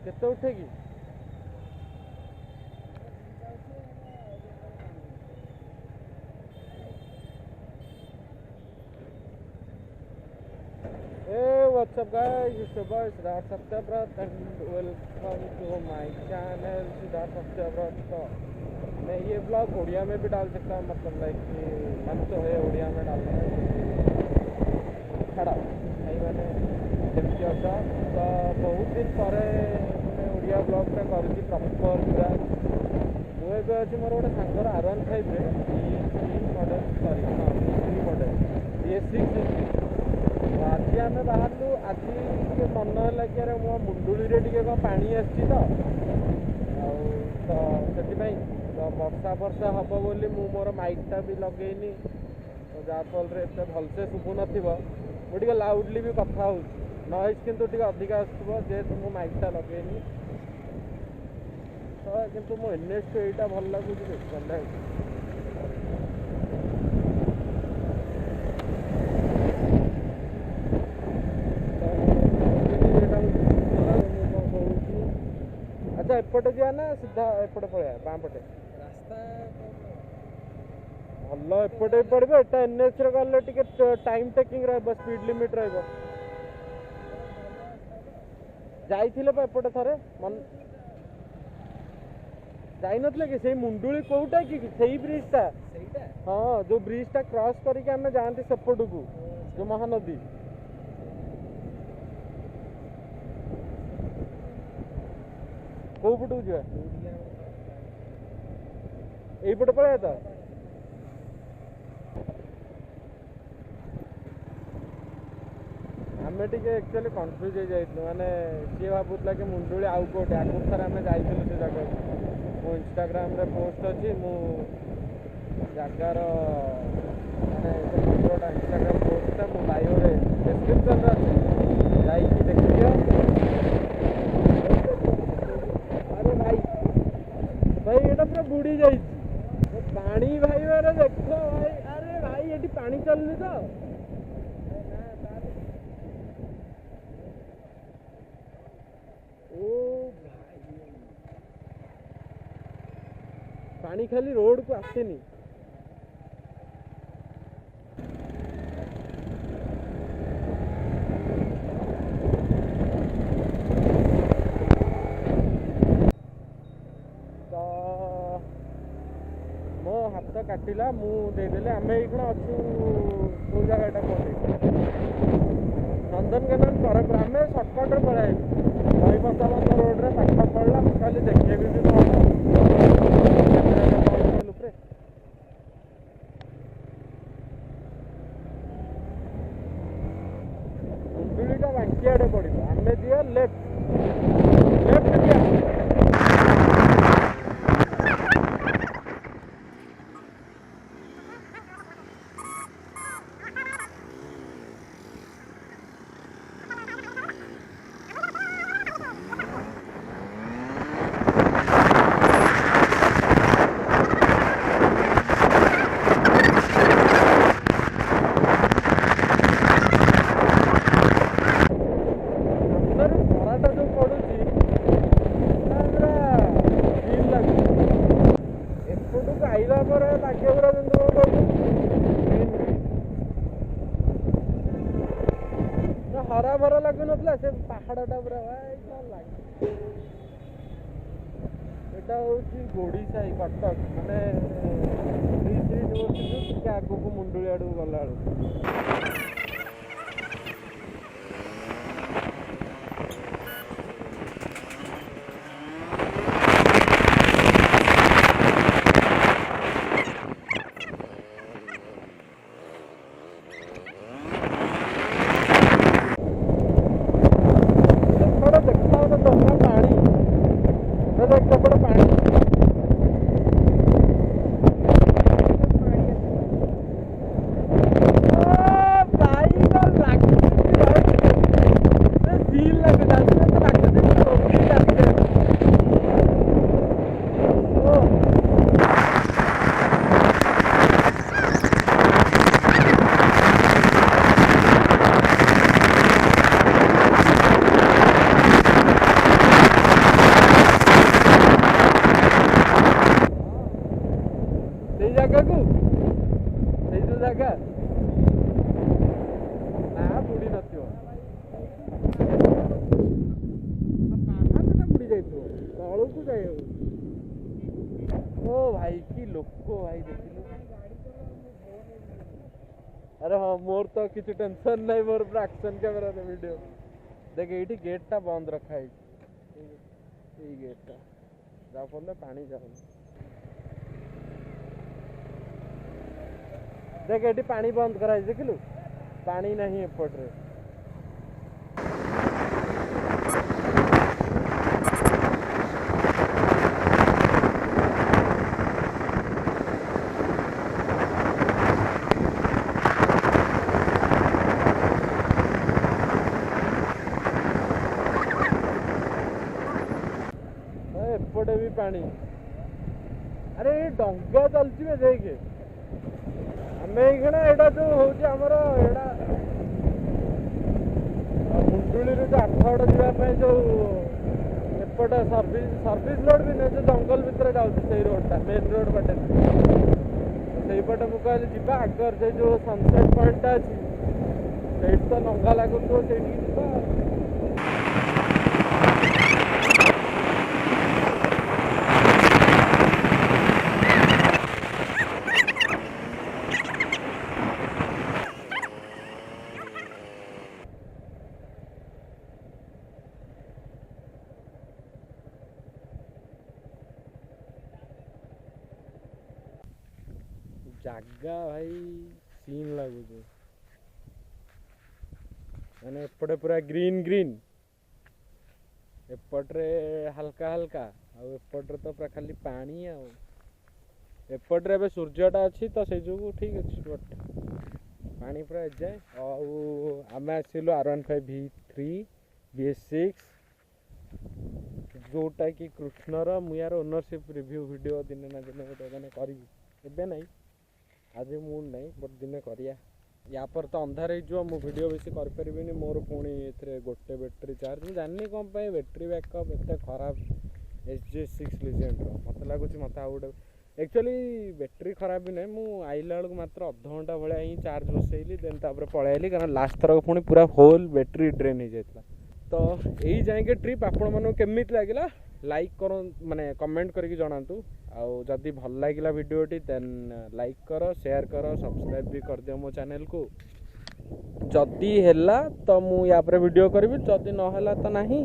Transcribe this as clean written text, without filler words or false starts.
କେତେ ଉଠେ କି? Hey, what's up guys? It's your boy Siddharth Satyavrat and welcome to my channel Siddharth Satyavrat। तो मैं ये ब्लॉग उड़िया में भी डाल सकता हूँ, मतलब लाइक कि मन तो है उड़िया में डालना है। छाड़ा नहीं मैंने देखी अच्छा तो बहुत दिन पर उड़िया ब्लॉगटा करुँगी प्रॉपर पूरा। मुझे अच्छी मोर गोटे सांगर R15 मॉडल सॉरी हाँ B3 मॉडल BS6 आज आम बाहर आज मन है कि अरे मो मुंडुली टे पानी आसी तो से वर्षा वर्षा हम बोली मोर माइकटा भी लगेनी तो जहाँफल एत भलसे शुभु न लाउडली भी कथा हो नॉइज किंतु अधिक आसो जेहेतु मो माइकटा लगेनी तो किंतु मो NS यहाँ भल लगुच भल अच्छा एपटे जा ना सीधा एपटे पड़े बाँ पटे रास्ता भल एपटे पड़े एटा NH गले टे टाइम टेकिंग स्पीड लिमिट जाइए एपटे थे मन जाई नथले कि से मुंडुली कोटा कि सही ब्रिजटा हाँ जो ब्रिजटा क्रॉस करके आम जाती सेपट को जो महानदी कौ पटू जा यहीपटे पड़े तो आम टे एक्चुअली कन्फ्यूज हो जाइलु माने सी भावुला कि मुंडुली आउ कौटे आगुरी थर आम जाइलु से जगह मो इंस्टाग्राम रे पोस्ट अच्छी मु जगार माने मंदिरटा इंस्टाग्राम पोस्टा मो बायो रे डिस्क्रिप्शन अच्छे जाइए देखिए। अरे भाई भाई ये पूरा बुड़ी जा पानी भाई मेरे देख भाई अरे भाई ये पानी चलनी तो पानी खाली रोड को आसेनी तो मो हाथ काटिला मुदेदेले आम ये अच्छु कौ जगह कहते नंदनकानन परपुर आम सर्टकट पड़े नई बसाबंद रोड रे पाख पड़ा खाली देखिए भी मुंडुलीटा बांकी आड़े पड़ो आम दिया लेफ्ट लेफ्ट दिया हरा भरा लगु ना से पहाड़टा पूरा भाई कौन लगे एटा हूँ गोड़ी साई कटक माने यूनिवर्सिटी आगू मुंडुली आड़ू गला जाए ओ भाई की लोक भाई देखिलु अरे हाँ मोर तो किसी टेंशन नहीं मोर पूरा एक्शन कैमेरा रे वीडियो देख ये गेट टा बंद रखा है ये गेट टा जा फल पानी जाऊन देख ये पानी बंद कराई देखिलु पानी नहीं एपटे एपटे भी पानी अरे ये डंगा चलती है देखे आमे एटा जो होमर एटा मुंडुली जो आठगड़ जावाई जो एपटे सर्विस रोड भी नहीं जो जंगल भितर जाऊँगी से रोडटा मेन रोड बाटे से पटे मुझे कहली जी आगर से जो सनसेट पॉइंटा अच्छी से तो लंगा लगुव से जागा भाई सीन लगुच मैंने एपटे पूरा ग्रीन ग्रीन एपटे हल्का हल्का आउपटे तो पूरा खाली पानी आउपटे एबे सूर्यटा अच्छी तो से जो ठीक अच्छे बट पानी पूरा जाए आम आसलु R15 V3 BS6 जोटा कि कृष्णर मुझार ओनरशिप रिव्यू वीडियो दिने ना दिने गोटे मैंने करें नहीं आज मूड नहीं बट दिने करिया या पर तो अंधार हो वीडियो बेसी करें मोर पुणी ए गोटे बैटेरी चार्ज जानी कौन बैटेरी बैकअप एत खराब SG6 लीजेंड मत लगुच मत आउ गोटे एक्चुअली बैटेरी खराब भी नहीं मुझे आइला बेलू मात्र अध घंटा भाया ही चार्ज बसैली देन तापर पलैली कारण लास्ट थरक पुणी पूरा होल बैटेरी ड्रेन हो जाता तो यही जाएंगे ट्रिप आपण मन केमी लगे लाइक कर माने कमेंट करके जनातु आउ जदि भल लगिला वीडियोटी देन लाइक कर शेयर कर सब्सक्राइब भी कर दियो मो चैनल को जदि हैला तो मु या पर वीडियो करी जदि न हैला तो नहीं।